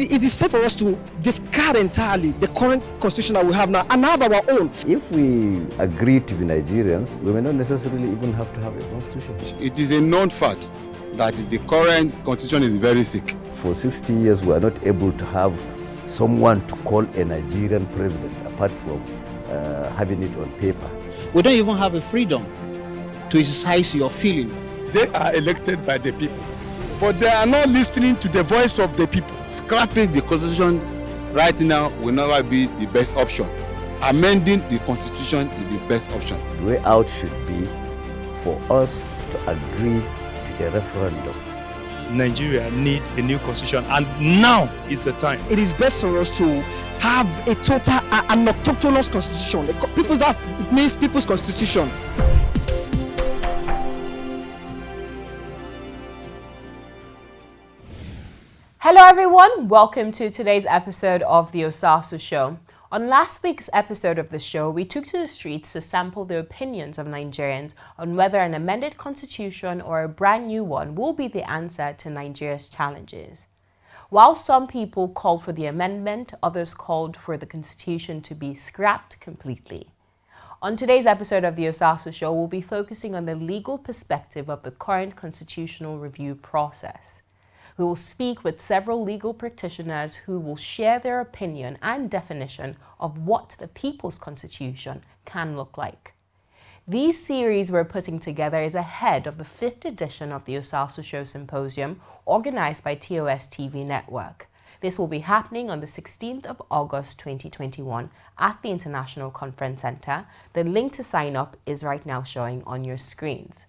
it is safe for us to discard entirely the current constitution that we have now and have our own. If we agree to be Nigerians, we may not necessarily even have to have a constitution. It is a known fact that the current constitution is very sick. For 60 years, we are not able to have someone to call a Nigerian president, apart from having it on paper. We don't even have a freedom to exercise your feeling. They are elected by the people, but they are not listening to the voice of the people. Scrapping the constitution right now will never be the best option. Amending the constitution is the best option. The way out should be for us to agree to a referendum. Nigeria need a new constitution, and now is the time. It is best for us to have a total, an autochthonous constitution. It means people's constitution. Hello everyone, welcome to today's episode of the Osasu Show. On last week's episode of the show, we took to the streets to sample the opinions of Nigerians on whether an amended constitution or a brand new one will be the answer to Nigeria's challenges. While some people called for the amendment, others called for the constitution to be scrapped completely. On today's episode of the Osasu Show, we'll be focusing on the legal perspective of the current constitutional review process. We will speak with several legal practitioners who will share their opinion and definition of what the People's Constitution can look like. These series we're putting together is ahead of the 5th edition of the Osasu Show Symposium, organized by TOS TV Network. This will be happening on the 16th of August 2021 at the International Conference Center. The link to sign up is right now showing on your screens.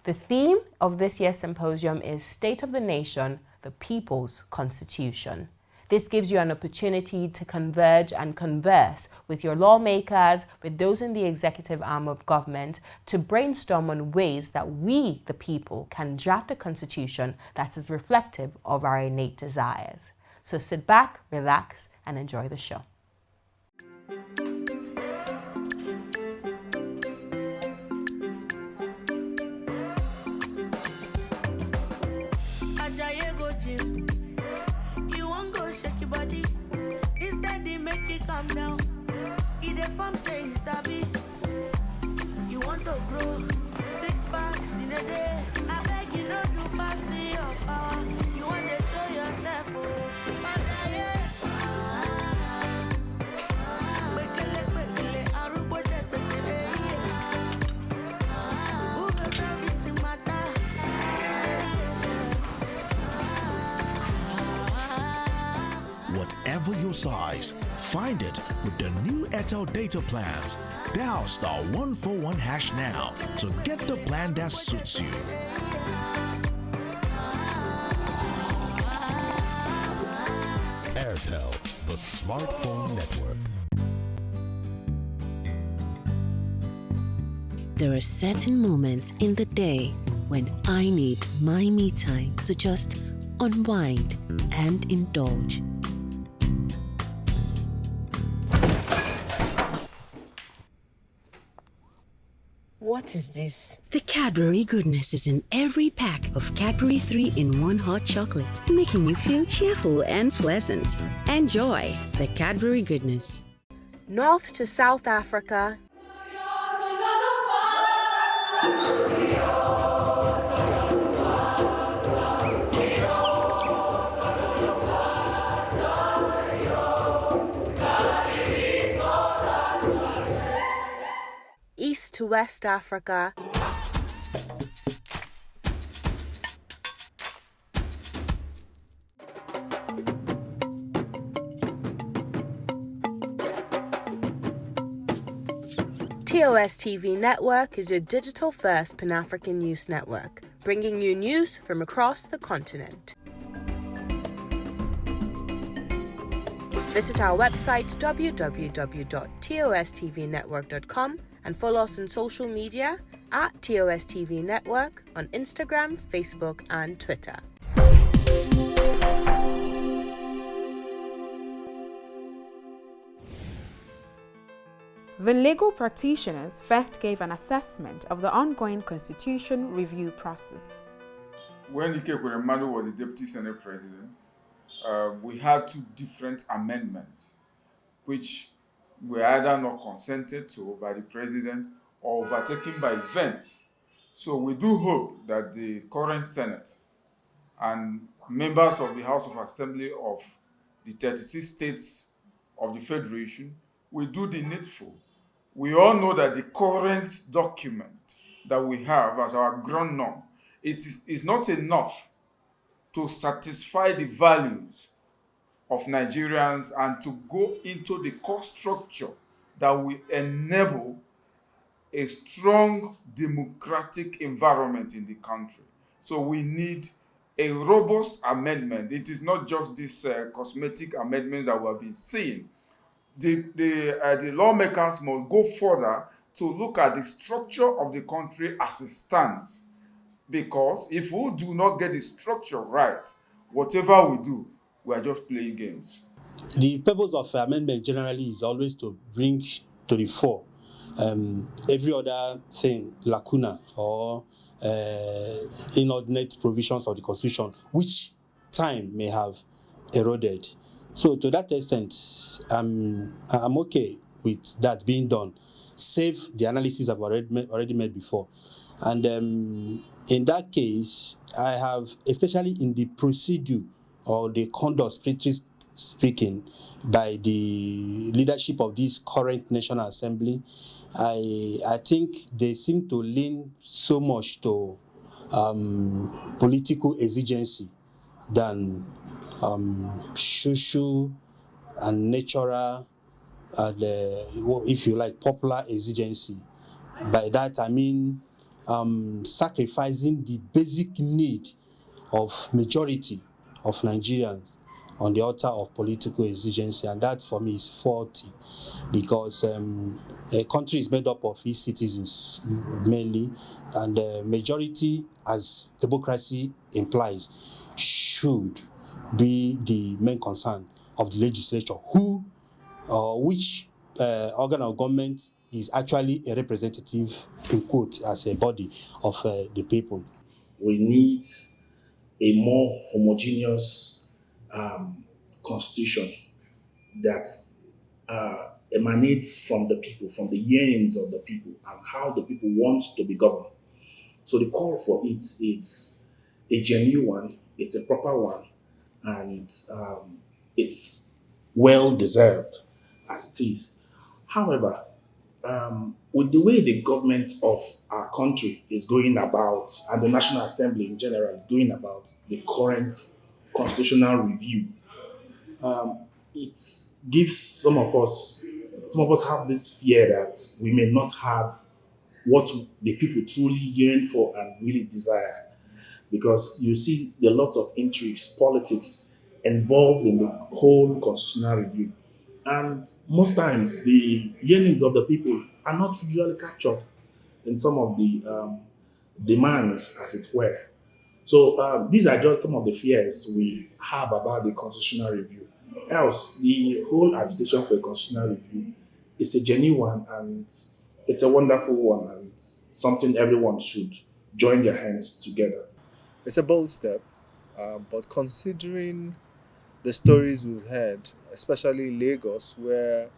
The theme of this year's symposium is State of the Nation, the People's Constitution. This gives you an opportunity to converge and converse with your lawmakers, with those in the executive arm of government, to brainstorm on ways that we, the people, can draft a constitution that is reflective of our innate desires. So sit back, relax, and enjoy the show. You won't go shake your body. Instead they make it calm down. Eat the farm say it's happy. You want to grow 6 packs in a day. I beg you not to pass me your power. You want to show yourself Whatever your size, find it with the new Airtel data plans. Dial *141# now to get the plan that suits you. Airtel, the smartphone network. There are certain moments in the day when I need my me time to just unwind and indulge. What is this? The Cadbury goodness is in every pack of Cadbury 3-in-1 hot chocolate, making you feel cheerful and pleasant. Enjoy the Cadbury goodness. North to South Africa, East to West Africa, TOS TV Network is your digital-first Pan-African news network, bringing you news from across the continent. Visit our website www.tostvnetwork.com and follow us on social media at TOS TV Network on Instagram, Facebook, and Twitter. The legal practitioners first gave an assessment of the ongoing constitution review process. When Ike Ekweremadu was the Deputy Senate President, we had two different amendments, which were either not consented to by the president or overtaken by events. So we do hope that the current Senate and members of the House of Assembly of the 36 states of the Federation will do the needful. We all know that the current document that we have as our ground norm is not enough to satisfy the values of Nigerians and to go into the cost structure that will enable a strong democratic environment in the country. So we need a robust amendment. It is not just this cosmetic amendment that we have been seeing. The lawmakers must go further to look at the structure of the country as it stands. Because if we do not get the structure right, whatever we do, we are just playing games. The purpose of amendment generally is always to bring to the fore every other thing, lacuna or inordinate provisions of the Constitution, which time may have eroded. So to that extent, I'm okay with that being done, save the analysis I've already made before. And in that case, I have, especially in the procedure or the conduct, strictly speaking, by the leadership of this current National Assembly, I think they seem to lean so much to political exigency than social and natural, and if you like, popular exigency. By that I mean sacrificing the basic need of majority of Nigerians on the altar of political exigency, and that for me is faulty, because a country is made up of its citizens mainly, and the majority, as democracy implies, should be the main concern of the legislature, which organ of government is actually a representative, in quote, as a body of the people. We need a more homogeneous constitution that emanates from the people, from the yearnings of the people, and how the people want to be governed. So the call for it is a genuine one, it's a proper one, and it's well deserved as it is. However, with the way the government of our country is going about, and the National Assembly in general is going about the current constitutional review, it gives some of us have this fear that we may not have what the people truly yearn for and really desire, because you see there are lots of intrigues, politics involved in the whole constitutional review. And most times, the yearnings of the people are not usually captured in some of the demands, as it were. So these are just some of the fears we have about the constitutional review. Else, the whole agitation for a constitutional review is a genuine one, and it's a wonderful one, and something everyone should join their hands together. It's a bold step, but considering the stories we've heard, especially Lagos, where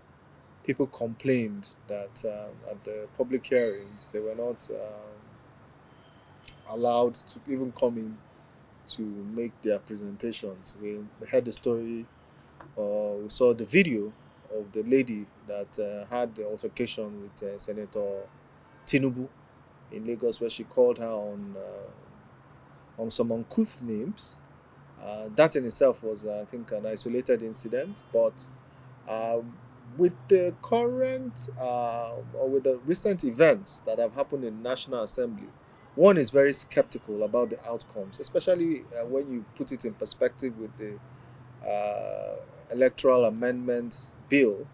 people complained that at the public hearings they were not allowed to even come in to make their presentations. We heard the story, we saw the video of the lady that had the altercation with Senator Tinubu in Lagos, where she called her on some uncouth names. That in itself was, I think, an isolated incident, but with the current or with the recent events that have happened in National Assembly, one is very skeptical about the outcomes, especially when you put it in perspective with the Electoral Amendments Bill,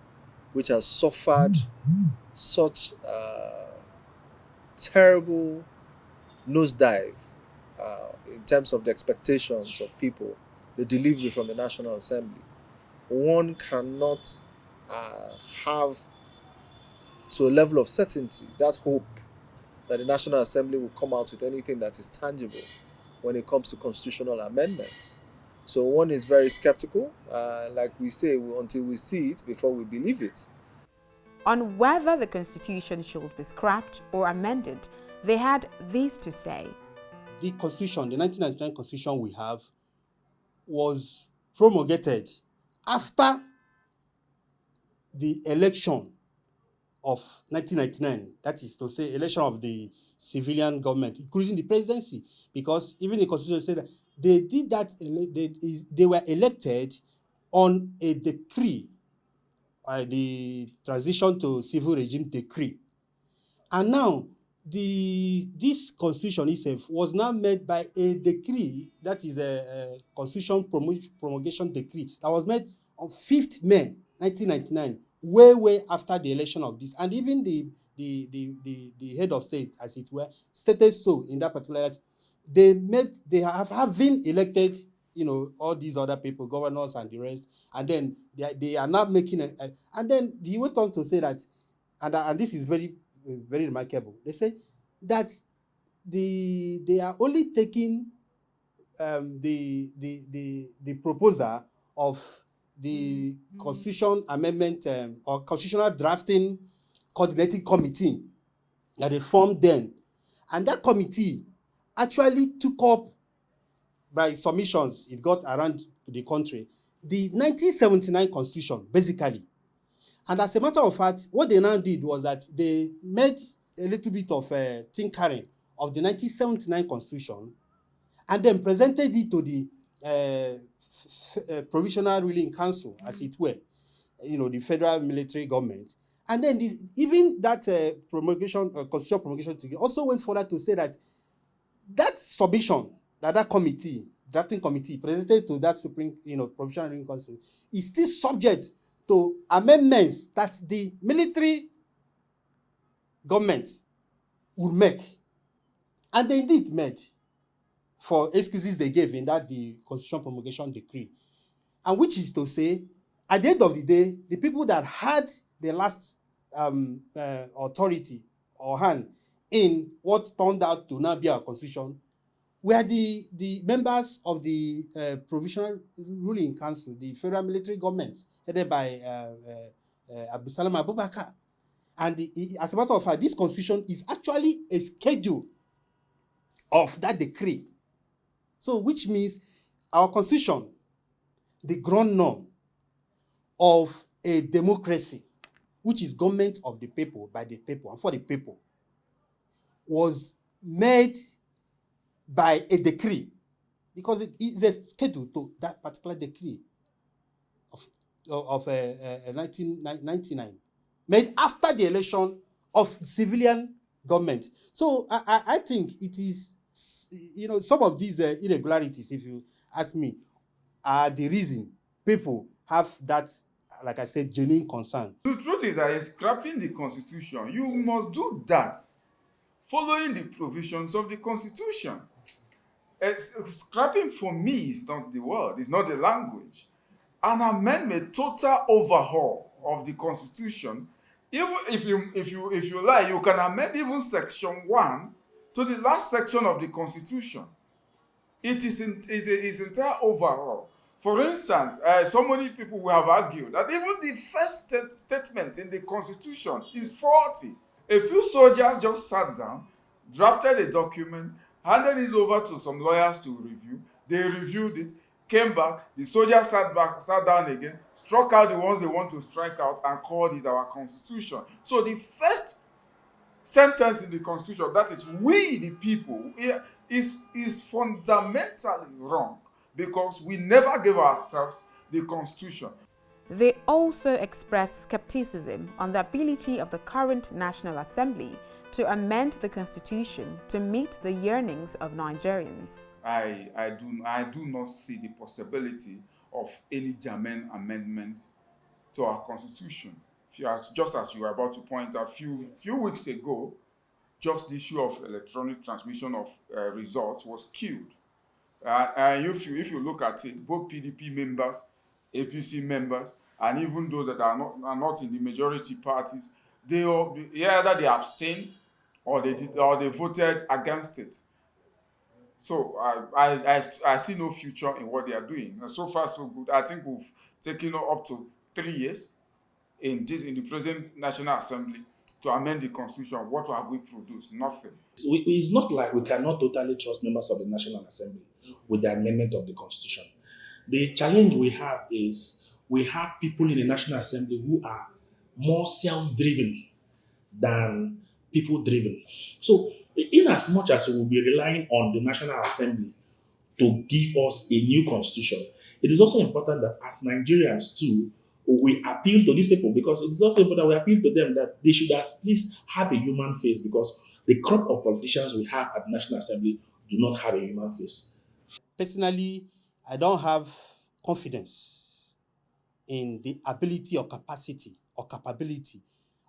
which has suffered such terrible nosedive in terms of the expectations of people, the delivery from the National Assembly. One cannot have, to a level of certainty, that hope that the National Assembly will come out with anything that is tangible when it comes to constitutional amendments. So one is very skeptical. Like we say, until we see it before we believe it. On whether the constitution should be scrapped or amended, they had this to say. The constitution, the 1999 constitution we have, was promulgated after the election of 1999, that is to say, election of the civilian government, including the presidency, because even the constitution said that they did that, they were elected on a decree, the transition to civil regime decree. And now, this constitution itself was now made by a decree, that is a constitution promulgation decree, that was made on 5th May 1999, way after the election of this. And even the head of state, as it were, stated so in that particular, they have been elected, all these other people, governors and the rest, and then they are now making and then he went on to say that, and this is very remarkable. They say that they are only taking the proposal of the constitution amendment or constitutional drafting coordinating committee that they formed then, and that committee actually took up, by submissions it got around the country, the 1979 constitution basically. And as a matter of fact, what they now did was that they made a little bit of tinkering of the 1979 constitution and then presented it to the provisional ruling council, as it were, the federal military government. And then even that constitutional promulgation also went further to say that that submission, that committee, drafting committee presented to that Supreme, provisional ruling council, is still subject to amendments that the military government would make. And they indeed made, for excuses they gave in that the constitutional promulgation decree. And which is to say, at the end of the day, the people that had the last authority or hand in what turned out to now be our constitution were the members of the provisional ruling council, the federal military government, headed by Abdusalam Abubakar. And as a matter of fact, this constitution is actually a schedule of that decree. So, which means our constitution, the ground norm of a democracy, which is government of the people, by the people, and for the people, was made by a decree, because it is a schedule to that particular decree of 1999, made after the election of civilian government. So I think it is, some of these irregularities, if you ask me, are the reason people have that, like I said, genuine concern. The truth is that in scrapping the constitution, you must do that following the provisions of the constitution. Scrapping for me is not the word, it's not the language. An amendment, total overhaul of the constitution, even if you like, you can amend even section 1 to the last section of the constitution. It is entire overhaul. For instance, so many people will have argued that even the first statement in the constitution is faulty. A few soldiers just sat down, drafted a document, handed it over to some lawyers to review. They reviewed it, came back, the soldiers sat down again, struck out the ones they want to strike out, and called it our constitution. So the first sentence in the constitution, that is we the people, is fundamentally wrong, because we never gave ourselves the constitution. They also expressed skepticism on the ability of the current National Assembly to amend the constitution to meet the yearnings of Nigerians. I do not see the possibility of any germane amendment to our constitution. Just as you were about to point out, few weeks ago, just the issue of electronic transmission of results was killed. And if you look at it, both PDP members, APC members, and even those that are not in the majority parties, either they abstained or they voted against it. So I see no future in what they are doing. And so far, so good. I think we've taken up to 3 years in the present National Assembly to amend the Constitution. What have we produced? Nothing. It's not like we cannot totally trust members of the National Assembly with the amendment of the Constitution. The challenge we have is we have people in the National Assembly who are more self-driven than people-driven. So, in as much as we will be relying on the National Assembly to give us a new constitution, it is also important that as Nigerians too, we appeal to these people, because it is also important we appeal to them that they should at least have a human face, because the crop of politicians we have at the National Assembly do not have a human face. Personally, I don't have confidence in the ability or capacity or capability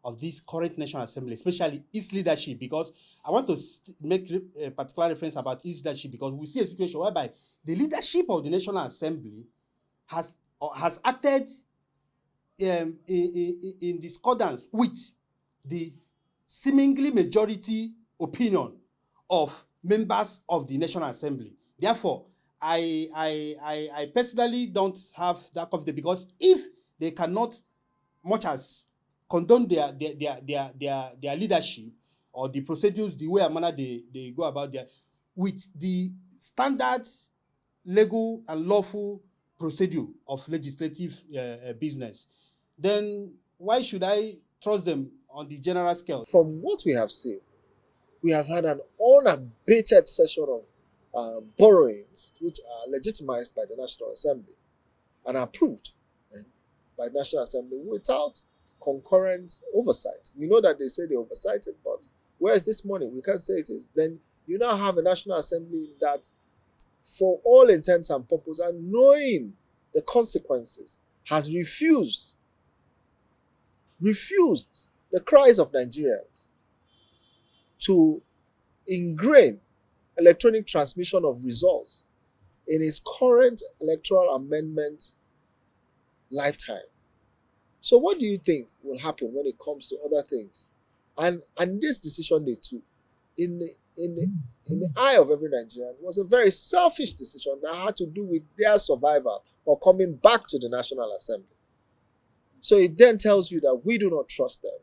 of this current National Assembly, especially its leadership, because I want to make a particular reference about its leadership, because we see a situation whereby the leadership of the National Assembly has acted in discordance with the seemingly majority opinion of members of the National Assembly. Therefore, I personally don't have that confidence, because if they cannot much as condone their leadership or the procedures, the way and manner they go about their with the standard legal and lawful procedure of legislative business, then why should I trust them on the general scale? From what we have seen, we have had an unabated session of borrowings which are legitimized by the National Assembly and approved by the National Assembly without concurrent oversight. We know that they say they oversighted, but where is this money? We can't say it is. Then you now have a National Assembly that, for all intents and purposes, and knowing the consequences, has refused the cries of Nigerians to ingrain electronic transmission of results in its current electoral amendment lifetime. So what do you think will happen when it comes to other things? And this decision they took, in the eye of every Nigerian, was a very selfish decision that had to do with their survival or coming back to the National Assembly. So it then tells you that we do not trust them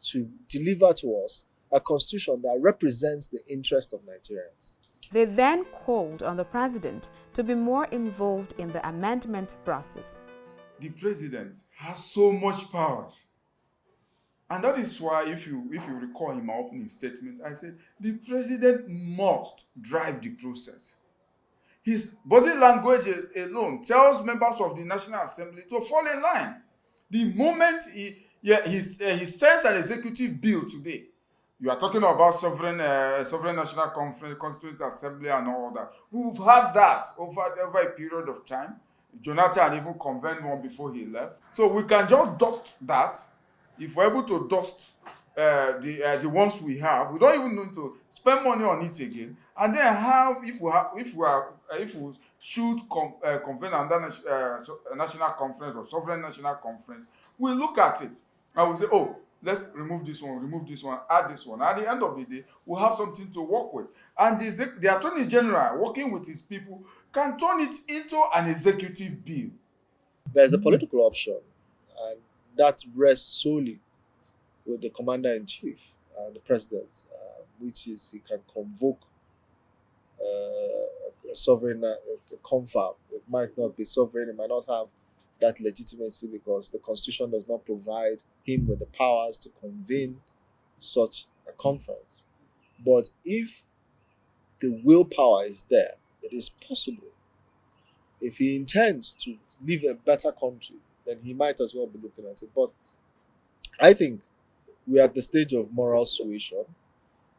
to deliver to us a constitution that represents the interest of Nigerians. They then called on the president to be more involved in the amendment process. The president has so much powers. And that is why, if you recall in my opening statement, I said the president must drive the process. His body language alone tells members of the National Assembly to fall in line. The moment he sends an executive bill today, you are talking about sovereign national conference, constituent assembly, and all that. We've had that over a period of time. Jonathan even convened one before he left. So we can just dust that. If we're able to dust the ones we have, we don't even need to spend money on it again. And then if we should convene another national conference or sovereign national conference, we look at it and we say, oh, let's remove this one, add this one. At the end of the day, we'll have something to work with. And the Attorney General, working with his people, can turn it into an executive bill. There's a political option, and that rests solely with the Commander-in-Chief and the President, which is he can convoke a sovereign confab. It might not be sovereign, it might not have that legitimacy because the Constitution does not provide him with the powers to convene such a conference. But if the willpower is there, it is possible. If he intends to leave a better country, then he might as well be looking at it. But I think we are at the stage of moral suasion.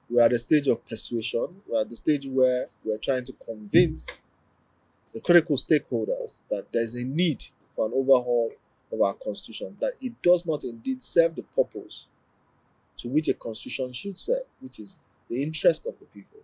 We are at the stage of persuasion. We are at the stage where we are trying to convince the critical stakeholders that there's a need for an overhaul of our constitution, that it does not indeed serve the purpose to which a constitution should serve, which is the interest of the people.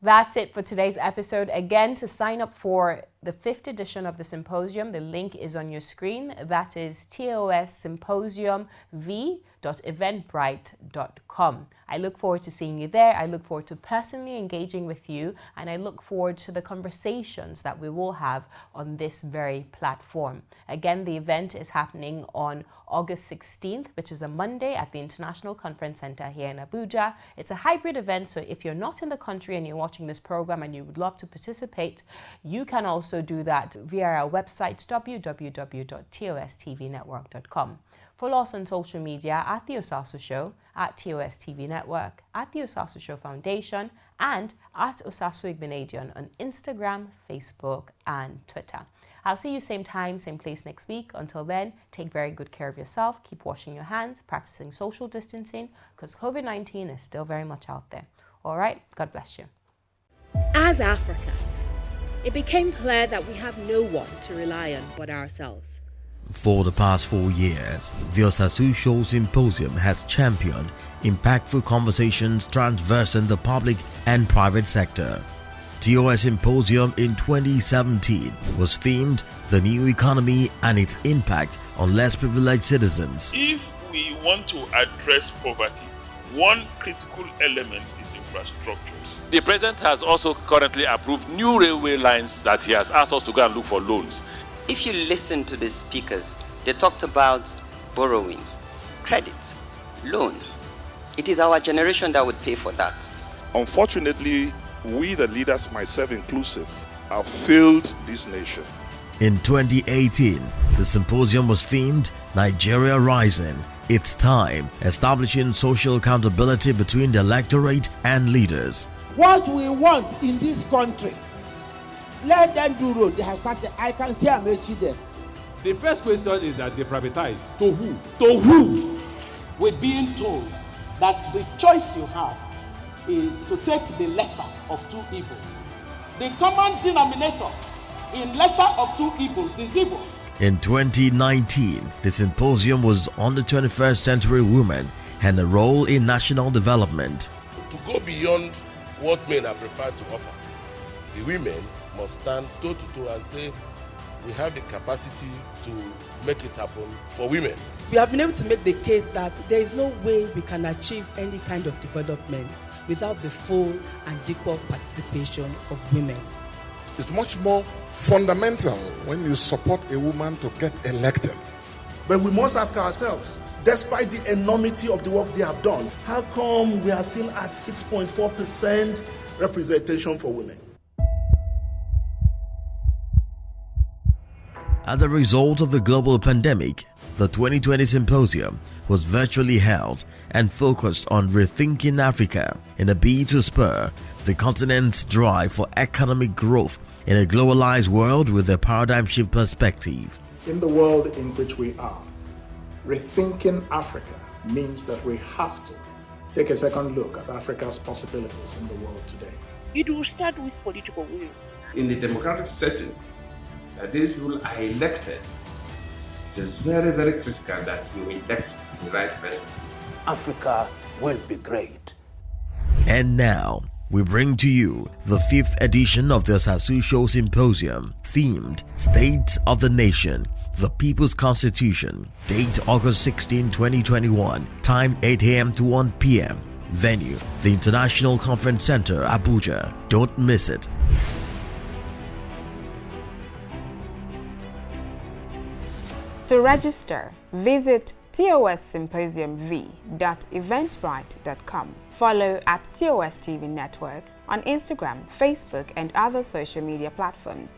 That's it for today's episode. Again, to sign up for the 5th edition of the symposium. The link is on your screen. That is tossymposiumv.eventbrite.com. I look forward to seeing you there. I look forward to personally engaging with you, and I look forward to the conversations that we will have on this very platform. Again, the event is happening on August 16th, which is a Monday, at the International Conference Center here in Abuja. It's a hybrid event, so if you're not in the country and you're watching this program and you would love to participate, you can also do that via our website, www.tostvnetwork.com. Follow us on social media at The Osasu Show, at TOSTV Network, at The Osasu Show Foundation, and at Osasu Igbinedion on Instagram, Facebook, and Twitter. I'll see you same time, same place next week. Until then, take very good care of yourself. Keep washing your hands, practicing social distancing, because COVID-19 is still very much out there. All right, God bless you. As Africans, it became clear that we have no one to rely on but ourselves. For the past 4 years, the Osasu Show Symposium has championed impactful conversations traversing the public and private sector. TOS Symposium in 2017 was themed The New Economy and its Impact on Less Privileged Citizens. If we want to address poverty, one critical element is infrastructure. The president has also currently approved new railway lines that he has asked us to go and look for loans. If you listen to the speakers, they talked about borrowing, credit, loan. It is our generation that would pay for that. Unfortunately, we the leaders, myself inclusive, have failed this nation. In 2018, the symposium was themed Nigeria Rising, It's Time, establishing social accountability between the electorate and leaders. What we want in this country, let them do road. They have started. I can see Amechi there. The first question is that they privatize. To who? To who? We're being told that the choice you have is to take the lesser of two evils. The common denominator in lesser of two evils is evil. In 2019, the symposium was on the 21st century women and a role in national development. To go beyond what men are prepared to offer, the women must stand toe to toe and say, we have the capacity to make it happen for women. We have been able to make the case that there is no way we can achieve any kind of development without the full and equal participation of women. It's much more fundamental when you support a woman to get elected. But we must ask ourselves, despite the enormity of the work they have done, how come we are still at 6.4% representation for women? As a result of the global pandemic, the 2020 symposium was virtually held and focused on rethinking Africa in a bid to spur the continent's drive for economic growth in a globalized world with a paradigm shift perspective. In the world in which we are, rethinking Africa means that we have to take a second look at Africa's possibilities in the world today. It will start with political will. In the democratic setting, that these people are elected, it is very, very critical that you elect the right person. Africa will be great. And now, we bring to you the 5th edition of the Osasu Show Symposium, themed State of the Nation, the People's Constitution. Date August 16, 2021. Time 8 a.m. to 1 p.m. Venue, the International Conference Center, Abuja. Don't miss it. To register, visit tossymposiumv.eventbrite.com. Follow at TOS TV Network on Instagram, Facebook, and other social media platforms.